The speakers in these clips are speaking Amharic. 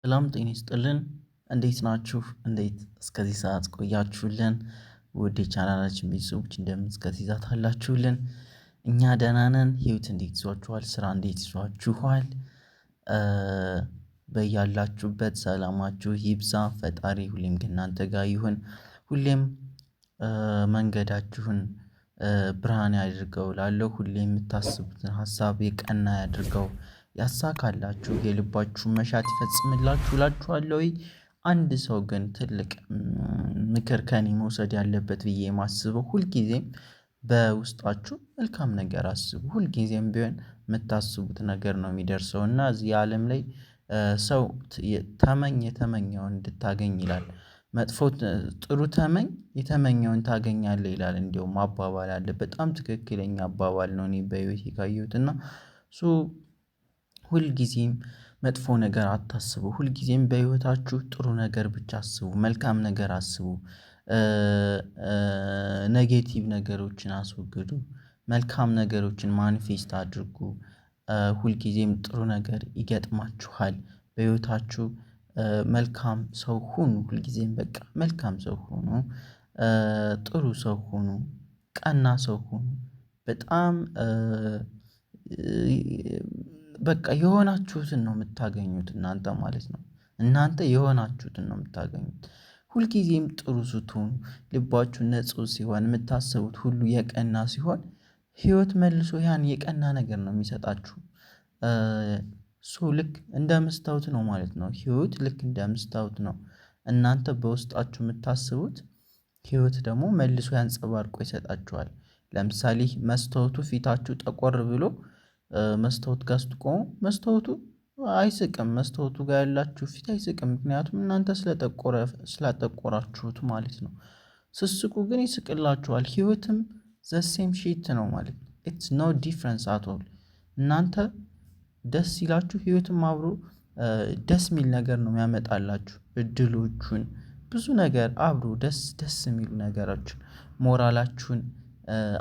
ሰላም ጤና ይስጥልን። እንዴት ናችሁ? እንዴት እስከዚህ ሰዓት ቆያችሁልን? ውድ የቻናላችን ቤተሰቦች እንደምን እስከዚህ ሰዓት አላችሁልን? እኛ ደህና ነን። ህይወት እንዴት ይዟችኋል? ስራ እንዴት ይዟችኋል? በያላችሁበት ሰላማችሁ ይብዛ። ፈጣሪ ሁሌም ከእናንተ ጋር ይሁን። ሁሌም መንገዳችሁን ብርሃን ያድርገው እላለሁ። ሁሌም የምታስቡትን ሀሳብ የቀና ያድርገው፣ ያሳካላችሁ፣ የልባችሁን መሻት ይፈጽምላችሁ እላችኋለሁ። አንድ ሰው ግን ትልቅ ምክር ከእኔ መውሰድ ያለበት ብዬ የማስበው ሁልጊዜም በውስጣችሁ መልካም ነገር አስቡ። ሁልጊዜም ቢሆን የምታስቡት ነገር ነው የሚደርሰው እና እዚህ ዓለም ላይ ሰው ተመኝ የተመኘውን እንድታገኝ ይላል። መጥፎ ጥሩ ተመኝ የተመኘውን ታገኛለህ ይላል። እንደውም አባባል አለ። በጣም ትክክለኛ አባባል ነው። እኔ በህይወቴ ካየሁት እና ሶ ሁልጊዜም መጥፎ ነገር አታስቡ። ሁልጊዜም በህይወታችሁ ጥሩ ነገር ብቻ አስቡ። መልካም ነገር አስቡ። ኔጌቲቭ ነገሮችን አስወግዱ። መልካም ነገሮችን ማኒፌስት አድርጉ። ሁልጊዜም ጥሩ ነገር ይገጥማችኋል በህይወታችሁ። መልካም ሰው ሁኑ። ሁልጊዜም በቃ መልካም ሰው ሁኑ። ጥሩ ሰው ሁኑ። ቀና ሰው ሁኑ። በጣም በቃ የሆናችሁትን ነው የምታገኙት እናንተ ማለት ነው። እናንተ የሆናችሁትን ነው የምታገኙት። ሁልጊዜም ጥሩ ስትሆኑ፣ ልባችሁ ንጹህ ሲሆን፣ የምታስቡት ሁሉ የቀና ሲሆን ህይወት መልሶ ያን የቀና ነገር ነው የሚሰጣችሁ። ልክ እንደ መስታወት ነው ማለት ነው። ህይወት ልክ እንደ መስታወት ነው። እናንተ በውስጣችሁ የምታስቡት ህይወት ደግሞ መልሶ ያንፀባርቆ ይሰጣችኋል። ለምሳሌ መስታወቱ ፊታችሁ ጠቆር ብሎ መስታወት ጋር ስትቆሙ መስታወቱ አይስቅም። መስታወቱ ጋር ያላችሁ ፊት አይስቅም። ምክንያቱም እናንተ ስላጠቆራችሁት ማለት ነው። ስትስቁ ግን ይስቅላችኋል። ህይወትም ዘሴም ሺት ነው ማለት ነው። ኢትስ ኖ ዲፍረንስ አት ኦል። እናንተ ደስ ይላችሁ ህይወትም አብሮ ደስ የሚል ነገር ነው የሚያመጣላችሁ። እድሎቹን ብዙ ነገር አብሮ ደስ ደስ የሚሉ ነገሮችን ሞራላችሁን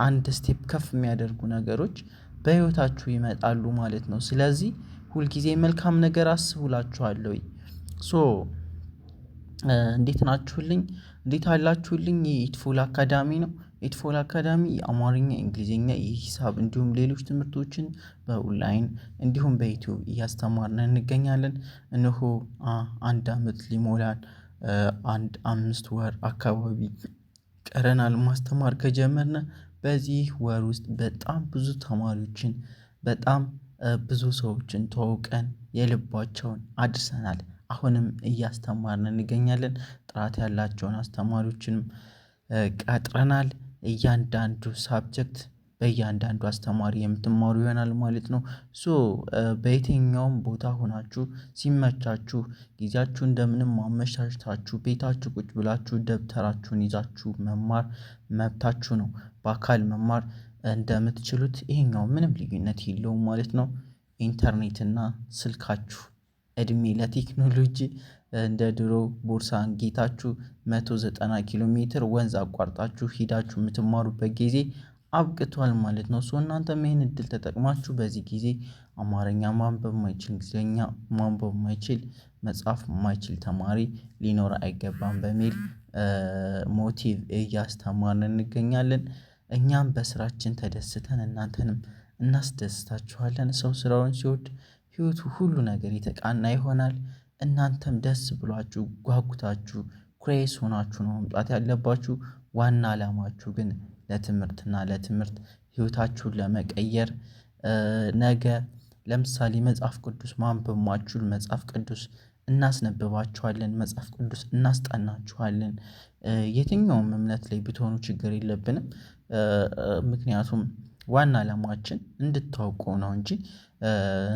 አንድ ስቴፕ ከፍ የሚያደርጉ ነገሮች በህይወታችሁ ይመጣሉ ማለት ነው። ስለዚህ ሁልጊዜ መልካም ነገር አስቡ እላችኋለሁኝ። እንዴት ናችሁልኝ? እንዴት አላችሁልኝ? የኢትፎል አካዳሚ ነው። ኢትፎል አካዳሚ የአማርኛ፣ እንግሊዘኛ፣ የሂሳብ እንዲሁም ሌሎች ትምህርቶችን በኦንላይን እንዲሁም በዩቲዩብ እያስተማርን እንገኛለን። እነሆ አንድ አመት ሊሞላን አንድ 5 ወር አካባቢ ቀረናል ማስተማር ከጀመርን። በዚህ ወር ውስጥ በጣም ብዙ ተማሪዎችን በጣም ብዙ ሰዎችን ተዋውቀን የልባቸውን አድርሰናል። አሁንም እያስተማርን እንገኛለን። ጥራት ያላቸውን አስተማሪዎችንም ቀጥረናል። እያንዳንዱ ሳብጀክት በእያንዳንዱ አስተማሪ የምትማሩ ይሆናል ማለት ነው። በየትኛውም ቦታ ሆናችሁ ሲመቻችሁ ጊዜያችሁ እንደምንም አመቻችታችሁ ቤታችሁ ቁጭ ብላችሁ ደብተራችሁን ይዛችሁ መማር መብታችሁ ነው። በአካል መማር እንደምትችሉት ይሄኛው ምንም ልዩነት የለውም ማለት ነው። ኢንተርኔት እና ስልካችሁ እድሜ ለቴክኖሎጂ። እንደ ድሮ ቦርሳ አንግታችሁ 190 ኪሎ ሜትር ወንዝ አቋርጣችሁ ሄዳችሁ የምትማሩበት ጊዜ አብቅቷል ማለት ነው። እናንተም ይሄን እድል ተጠቅማችሁ በዚህ ጊዜ አማርኛ ማንበብ የማይችል፣ እንግሊዘኛ ማንበብ የማይችል፣ መጻፍ የማይችል ተማሪ ሊኖር አይገባም በሚል ሞቲቭ እያስተማርን እንገኛለን። እኛም በስራችን ተደስተን እናንተንም እናስደስታችኋለን። ሰው ስራውን ሲወድ ህይወቱ ሁሉ ነገር የተቃና ይሆናል። እናንተም ደስ ብሏችሁ ጓጉታችሁ ኩሬስ ሆናችሁ ነው መምጣት ያለባችሁ። ዋና አላማችሁ ግን ለትምህርት ህይወታችሁን ለመቀየር ነገ ለምሳሌ መጽሐፍ ቅዱስ ማንበብ የማትችሉ መጽሐፍ ቅዱስ እናስነብባችኋለን። መጽሐፍ ቅዱስ እናስጠናችኋለን። የትኛውም እምነት ላይ ብትሆኑ ችግር የለብንም። ምክንያቱም ዋና አላማችን እንድታውቁ ነው እንጂ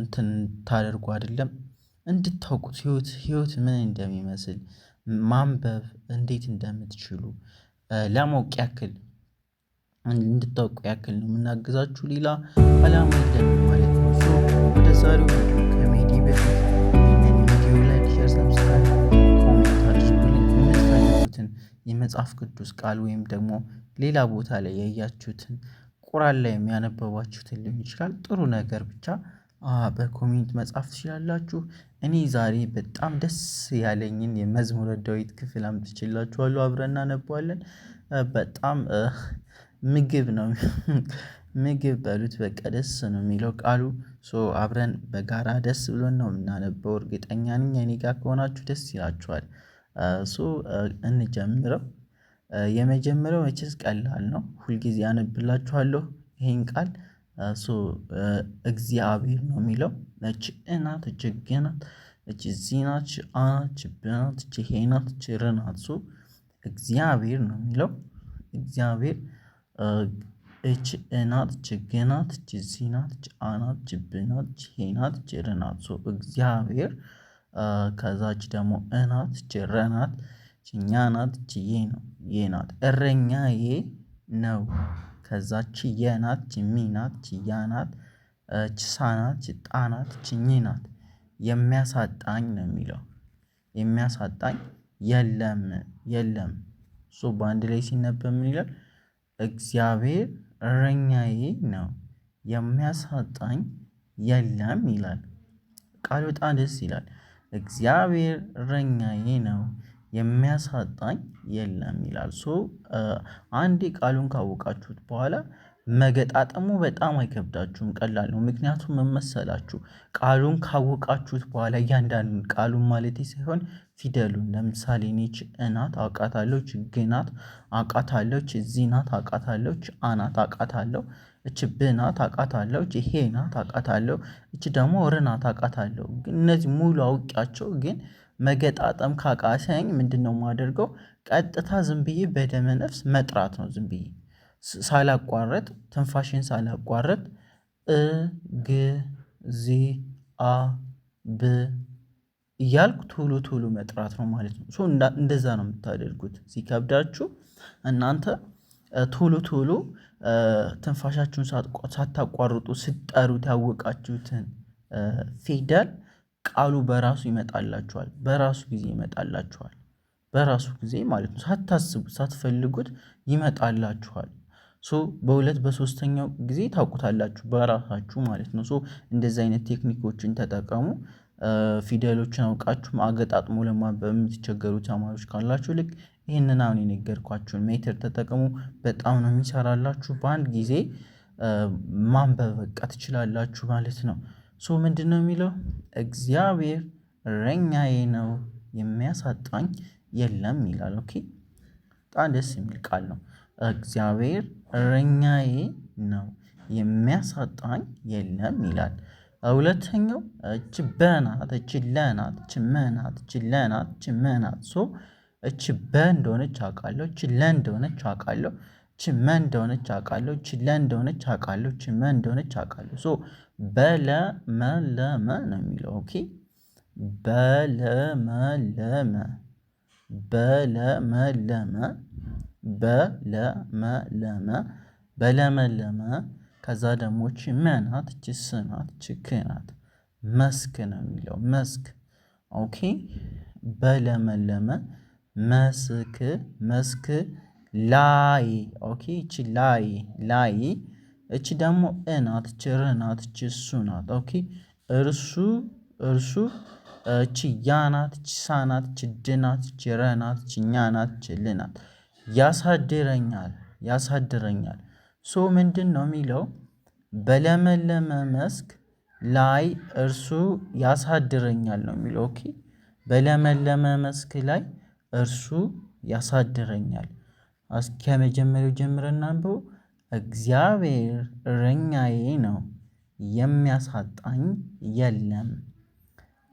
እንትን ታደርጉ አይደለም። እንድታውቁት ህይወት ምን እንደሚመስል ማንበብ እንዴት እንደምትችሉ ለማወቅ ያክል እንድታውቁ ያክል ነው የምናግዛችሁ። ሌላ አላማ የለንም ማለት ነው። ወደ ዛሬው ቪዲዮ ከመሄዴ በፊት ይህንን ቪዲዮ ላይክ፣ ሼር፣ ሰብስክራይብ፣ ኮሜንት አድርጉልኝ። የምትፈልጉትን የመጽሐፍ ቅዱስ ቃል ወይም ደግሞ ሌላ ቦታ ላይ ያያችሁትን ቁራን ላይ የሚያነበባችሁትን ሊሆን ይችላል። ጥሩ ነገር ብቻ በኮሜንት መጻፍ ትችላላችሁ። እኔ ዛሬ በጣም ደስ ያለኝን የመዝሙረ ዳዊት ክፍል አምጥቼላችኋለሁ አብረን እናነባዋለን። በጣም ምግብ ነው ምግብ በሉት በቃ ደስ ነው የሚለው ቃሉ። አብረን በጋራ ደስ ብሎን ነው የምናነበው እርግጠኛ ነኝ እኔ ጋር ከሆናችሁ ደስ ይላችኋል። እንጀምረው። የመጀመሪያው መቼስ ቀላል ነው ሁልጊዜ አነብላችኋለሁ ይሄን ቃል። እግዚአብሔር ነው የሚለው እች እናት እች ግ ናት እች ዚ ናት እች አ ናት እች ብ ናት እች ሄ ናት እች ር ናት። እግዚአብሔር ነው የሚለው እግዚአብሔር እች ናት እች ግ ናት እች ዚ ናት እች አ ናት እች ብ ናት እች ሄ ናት እች ር ናት። እግዚአብሔር ከዛች ደግሞ ናት እች ረ ናት እች ኛ ናት እች ዬ ነው ዬ ናት እረኛዬ ነው። ከዛች የናት እች ሚ ናት እች ያ ናት እች ሳ ናት እች ጣ ናት እች ኝ ናት። የሚያሳጣኝ ነው የሚለው የሚያሳጣኝ የለም የለም። በአንድ ላይ ሲነበብ ምን ይላል? እግዚአብሔር እረኛዬ ነው የሚያሳጣኝ የለም ይላል። ቃሉ በጣም ደስ ይላል። እግዚአብሔር እረኛዬ ነው የሚያሳጣኝ የለም ይላል። አንዴ ቃሉን ካወቃችሁት በኋላ መገጣጠሙ በጣም አይከብዳችሁም ቀላል ነው። ምክንያቱም ምን መሰላችሁ? ቃሉን ካወቃችሁት በኋላ እያንዳንዱን ቃሉን ማለቴ ሳይሆን ፊደሉን ለምሳሌ እኔ እች እናት አውቃታለሁ እች ግ ናት አውቃታለሁ እች ዚ ናት አውቃታለሁ እች አ ናት አውቃታለሁ እች ብ ናት አውቃታለሁ እች ሄ ናት አውቃታለሁ እች ደግሞ ር ናት አውቃታለሁ። ግን እነዚህ ሙሉ አውቄያቸው ግን መገጣጠም ካቃተኝ ምንድነው የማደርገው? ቀጥታ ዝም ብዬ በደመ ነፍስ መጥራት ነው። ዝም ብዬ ሳላቋርጥ ትንፋሽን ሳላቋርጥ ግ ዚ አ ብ እያልኩ ቶሎ ቶሎ መጥራት ነው ማለት ነው። እንደዛ ነው የምታደርጉት። ሲከብዳችሁ እናንተ ቶሎ ቶሎ ትንፋሻችሁን ሳታቋርጡ ስትጠሩት ያወቃችሁትን ፊደል ቃሉ በራሱ ይመጣላችኋል በራሱ ጊዜ ይመጣላችኋል በራሱ ጊዜ ማለት ነው። ሳታስቡት ሳትፈልጉት ይመጣላችኋል። በሁለት በሶስተኛው ጊዜ ታውቁታላችሁ በራሳችሁ ማለት ነው። እንደዚህ አይነት ቴክኒኮችን ተጠቀሙ። ፊደሎችን አውቃችሁ አገጣጥሞ ለማንበብ የምትቸገሩ ተማሪዎች ካላችሁ ልክ ይህንን አሁን የነገርኳችሁን ሜተድ ተጠቀሙ። በጣም ነው የሚሰራላችሁ በአንድ ጊዜ ማንበብ በቃ ትችላላችሁ ማለት ነው። ምንድነው የሚለው? እግዚአብሔር እረኛዬ ነው የሚያሳጣኝ የለም ይላል። ኦኬ በጣም ደስ የሚል ቃል ነው። እግዚአብሔር እረኛዬ ነው የሚያሳጣኝ የለም ይላል። ሁለተኛው እች በ ናት እች ለ ናት እች መ ናት እች ለ ናት እች መ ናት። እች በ እንደሆነች አውቃለሁ እች ለ እንደሆነች አውቃለሁ እች መ እንደሆነች አውቃለሁ እች ለ እንደሆነች አውቃለሁ እች መ እንደሆነች አውቃለሁ። በለመለመ ነው የሚለው። ኦኬ በለመለመ በለመለመ በለመለመ በለመለመ ከዛ ደግሞ እቺ መ ናት እቺ ስ ናት እቺ ክ ናት መስክ ነው የሚለው መስክ። ኦኬ በለመለመ መስክ መስክ ላይ ኦኬ እቺ ላይ ላይ እቺ ደግሞ እ ናት እቺ ር ናት እቺ እሱ ናት። ኦኬ እርሱ እርሱ እቺ ያ ናት እቺ ሳ ናት እቺ ድ ናት እቺ ረ ናት እቺ ኛ ናት እቺ ል ናት። ያሳድረኛል ያሳድረኛል። ምንድነው የሚለው? በለመለመ መስክ ላይ እርሱ ያሳድረኛል ነው የሚለው። ኦኬ በለመለመ መስክ ላይ እርሱ ያሳድረኛል። ከመጀመሪያው ጀምረን እናንብበው። እግዚአብሔር እረኛዬ ነው የሚያሳጣኝ የለም።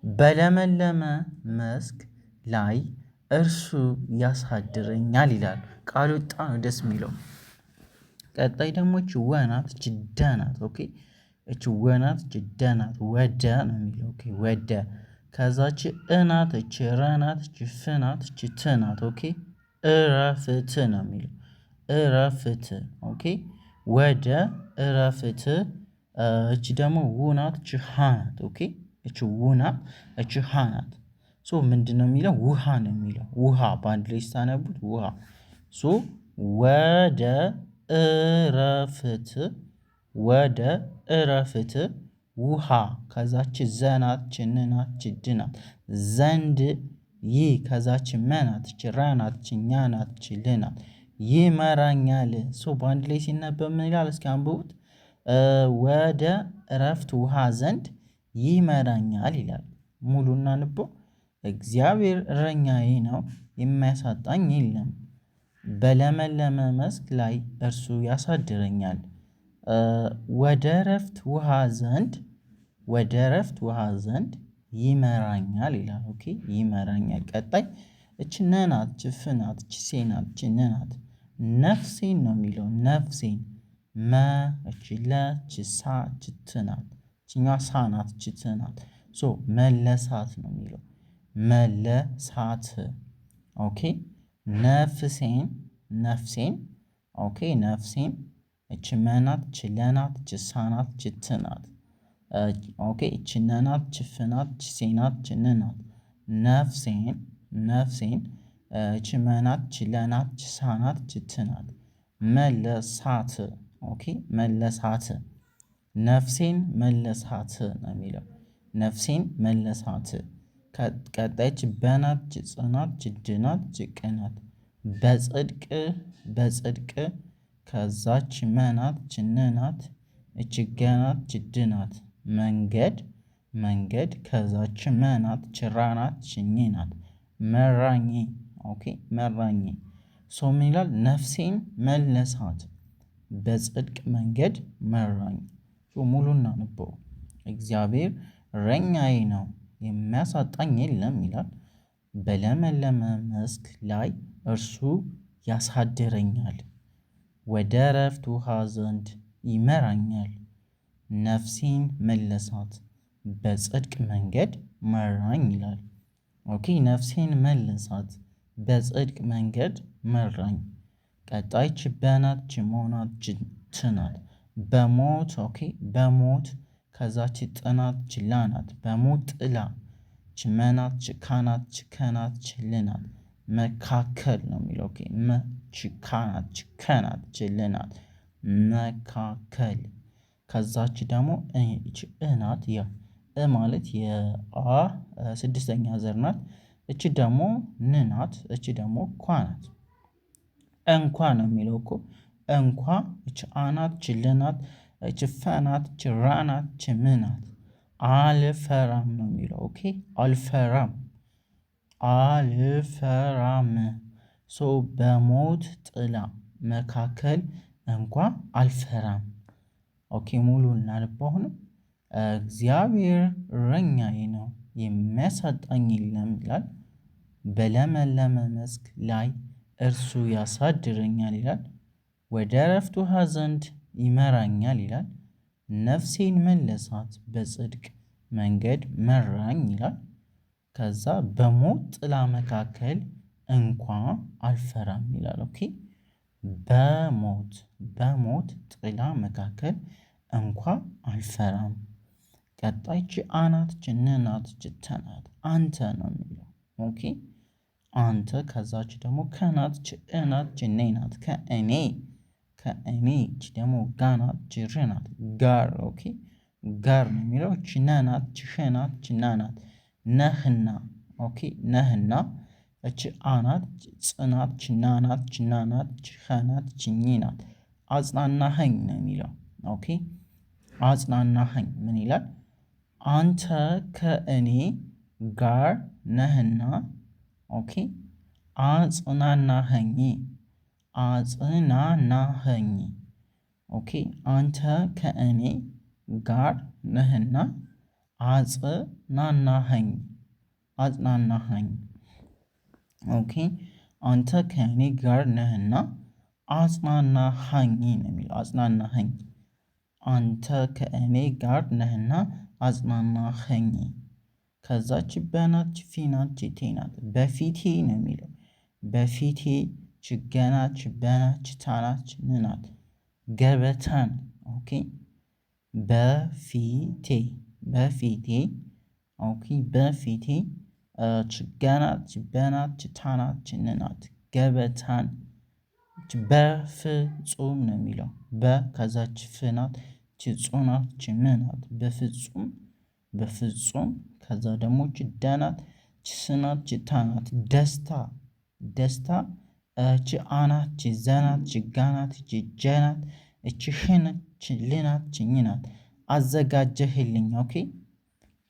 በለመለመ መስክ ላይ እርሱ ያሳድረኛል ይላል። ቃሉ በጣም ነው ደስ የሚለው። ቀጣይ ደግሞ እች ወ ናት እች ደ ናት። ኦኬ እች ወ ናት እች ደ ናት ወደ ነው የሚለው። ኦኬ ወደ ከዛች እ ናት እች ረ ናት እች ፍ ናት እች ት ናት። ኦኬ እረፍት ነው የሚለው እረፍት። ኦኬ ወደ እረፍት። እች ደግሞ ው ናት እች ሃ ናት። ኦኬ እች ው ናት እች ሃ ናት። ምንድነው የሚለው? ውሃ ነው የሚለው። ውሃ በአንድ ላይ ስታነቡት ውሃ። ወደ እረፍት ወደ እረፍት ውሃ ከዛች ዘናት ንናት ድናት ዘንድ ይ ከዛች መናት ራናት ኛናት ልናት ይመራኛል። በአንድ ላይ ሲነበብ ምን ይላል? እስኪ አንብቡት። ወደ እረፍት ውሃ ዘንድ ይመራኛል ይላል። ሙሉና ንቦ እግዚአብሔር እረኛዬ ነው፣ የሚያሳጣኝ የለም። በለመለመ መስክ ላይ እርሱ ያሳድረኛል። ወደ እረፍት ውሃ ዘንድ ይመራኛል ይላል። ኦኬ ይመራኛል። ቀጣይ እች ነናት ች ፍናት ች ሴናት ች ነናት ነፍሴን ነው የሚለው። ነፍሴን እች ለ ች ሳ ች ት ናት። እችኛዋ ሳ ናት ች ት ናት። መለሳት ነው የሚለው። መለሳት። ኦኬ ነፍሴን ኦኬ ነፍሴን እች መናት ች ለናት ች ሳናት ች ትናት። ኦኬ እች ነናት ች ፍናት ች ሴናት ች ንናት ነፍሴን እች መናት ች ለናት ች ሳናት ች ትናት። መለሳት። ኦኬ መለሳት። ነፍሴን መለሳት ነው የሚለው። ነፍሴን መለሳት። ቀጣይች በናት ች ጽናት ች ድናት ች ቅናት በጽድቅ ከዛች መናት ች ንናት እች ገናት ች ድናት መንገድ ከዛች መናት ች ራናት ች ኝናት መራኝ። ኦኬ መራኝ። ምን ይላል? ነፍሴን መለሳት በጽድቅ መንገድ መራኝ። ሙሉና ነበው እግዚአብሔር እረኛዬ ነው፣ የሚያሳጣኝ የለም ይላል። በለመለመ መስክ ላይ እርሱ ያሳድረኛል። ወደ እረፍት ውሃ ዘንድ ይመራኛል። ነፍሴን መለሳት በጽድቅ መንገድ መራኝ ይላል። ኦኬ ነፍሴን መለሳት በጽድቅ መንገድ መራኝ። ቀጣይ ች በናት ች መሆናት ች ናት በሞት ኦኬ በሞት ከዛች ጥናት ች ላናት በሞት ጥላ ች መናት ች ካናት ች ከናት ች ልናት መካከል ነው የሚለው። ኦኬ ች ካናት ች ከናት ች ልናት መካከል። ከዛች ደግሞ እች ናት። ያ ማለት የአ ስድስተኛ ዘር ናት። እች ደግሞ ንናት። እች ደግሞ ኳ ናት። እንኳ ነው የሚለው እኮ እንኳ እች አናት ች ልናት እች ፈናት ች ራናት ች ምናት አልፈራም ነው የሚለው። ኦኬ አልፈራም። በሞት ጥላ መካከል እንኳ አልፈራም። ኦኬ ሙሉ እናነበው አሁንም። እግዚአብሔር እረኛዬ ነው፣ የሚያሳጣኝ የለም ይላል። በለመለመ መስክ ላይ እርሱ ያሳድረኛል ይላል። ወደ እረፍት ውሃ ዘንድ ይመራኛል ይላል። ነፍሴን መለሳት በጽድቅ መንገድ መራኝ ይላል። ከዛ በሞት ጥላ መካከል እንኳ አልፈራም ይላል። ኦኬ በሞት ጥላ መካከል እንኳ አልፈራም። ቀጣይ ች አናት ች ንናት ች ተናት አንተ ነው የሚለው። ኦኬ አንተ ከዛች ደግሞ ከናት ች እናት ች ኔናት ከእኔ ች ደግሞ ጋናት ች ርናት ጋር። ኦኬ ጋር ነው የሚለው። ች ነናት ች ሸናት ች ናናት ነህና። ኦኬ ነህና እች አናት ጽናት ች ናናት ች ናናት ች ኸናት ች ኝናት አጽናናኸኝ ነው የሚለው። ኦኬ አጽናናኸኝ ምን ይላል? አንተ ከእኔ ጋር ነህና ኦኬ አጽናናኸኝ ኦኬ አንተ ከእኔ ጋር ነህና አጽናናኸኝ። ኦኬ አንተ ከእኔ ጋር ነህና አጽናናኸኝ ነው የሚለው። አጽናናኸኝ አንተ ከእኔ ጋር ነህና አጽናናኸኝ። ከዛች በናት ፊናት ቴናት በፊቴ ነው የሚለው። በፊቴ ችገናች በናች ታናች ንናት ገበታን። ኦኬ በፊቴ ኦኬ በፊቴ ችገናት በናት ታናች ንናት ገበታን በፍጹም ነው የሚለው። ከዛች ፍናት ች ጾ ናት ች ም ናት በፍጹም በፍጹም ከዛ ደግሞ ች ደ ናት ች ስ ናት ች ታ ናት ደስታ ደስታ ች አ ናት ች ዘ ናት ች ጋ ናት ች ጀ ናት እች ህ ናት ች ል ናት ች ኝ ናት። አዘጋጀህልኝ ኦኬ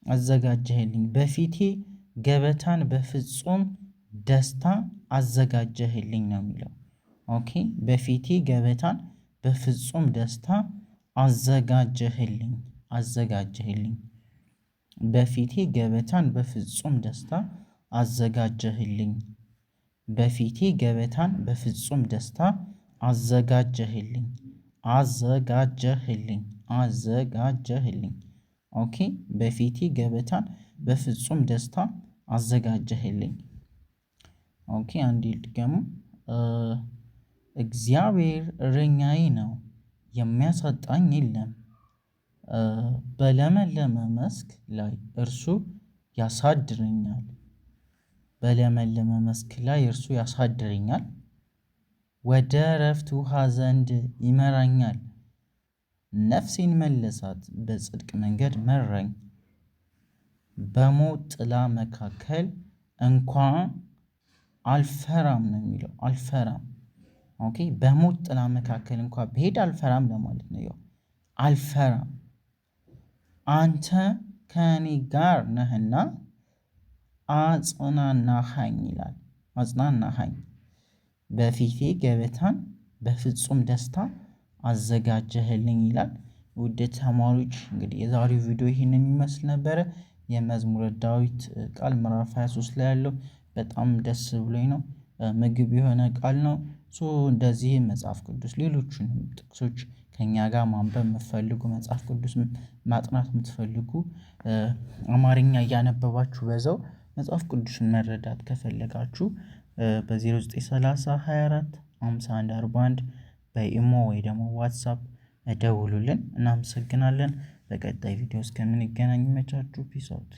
አዘጋጀህልኝ በፊቴ ገበታን በፍጹም ደስታ አዘጋጀህልኝ ነው የሚለው። ኦኬ በፊቴ ገበታን በፍጹም ደስታ አዘጋጀህልኝ አዘጋጀህልኝ በፊቴ ገበታን በፍጹም ደስታ አዘጋጀህልኝ በፊቴ ገበታን በፍጹም ደስታ አዘጋጀህልኝ አዘጋጀህልኝ አዘጋጀህልኝ ኦኬ በፊቴ ገበታን በፍጹም ደስታ አዘጋጀህልኝ። ኦኬ አንዴ ልድገሙ። እግዚአብሔር እረኛዬ ነው የሚያሳጣኝ የለም። በለመለመ መስክ ላይ እርሱ ያሳድረኛል በለመለመ መስክ ላይ እርሱ ያሳድረኛል። ወደ እረፍት ውሃ ዘንድ ይመራኛል። ነፍሴን መለሳት በጽድቅ መንገድ መራኝ። በሞት ጥላ መካከል እንኳን አልፈራም ነው የሚለው አልፈራም። ኦኬ በሞት ጥላ መካከል እንኳን ብሄድ አልፈራም ለማለት ነው። ያው አልፈራም አንተ ከእኔ ጋር ነህና አጽናናኸኝ ይላል አጽናናኸኝ በፊቴ ገበታን በፍጹም ደስታ አዘጋጀህልኝ ይላል። ውድ ተማሪዎች እንግዲህ የዛሬው ቪዲዮ ይህንን ይመስል ነበረ። የመዝሙረ ዳዊት ቃል ምዕራፍ 23 ላይ ያለው በጣም ደስ ብሎኝ ነው። ምግብ የሆነ ቃል ነው። እንደዚህ መጽሐፍ ቅዱስ ሌሎቹንም ጥቅሶች ከእኛ ጋር ማንበብ የምትፈልጉ መጽሐፍ ቅዱስ ማጥናት የምትፈልጉ አማርኛ እያነበባችሁ በዛው መጽሐፍ ቅዱስን መረዳት ከፈለጋችሁ በ0930 24 51 41 በኢሞ ወይ ደግሞ ዋትሳፕ ደውሉልን። እናመሰግናለን። በቀጣይ ቪዲዮ እስከምንገናኝ ይመቻችሁ። ፒስ አውት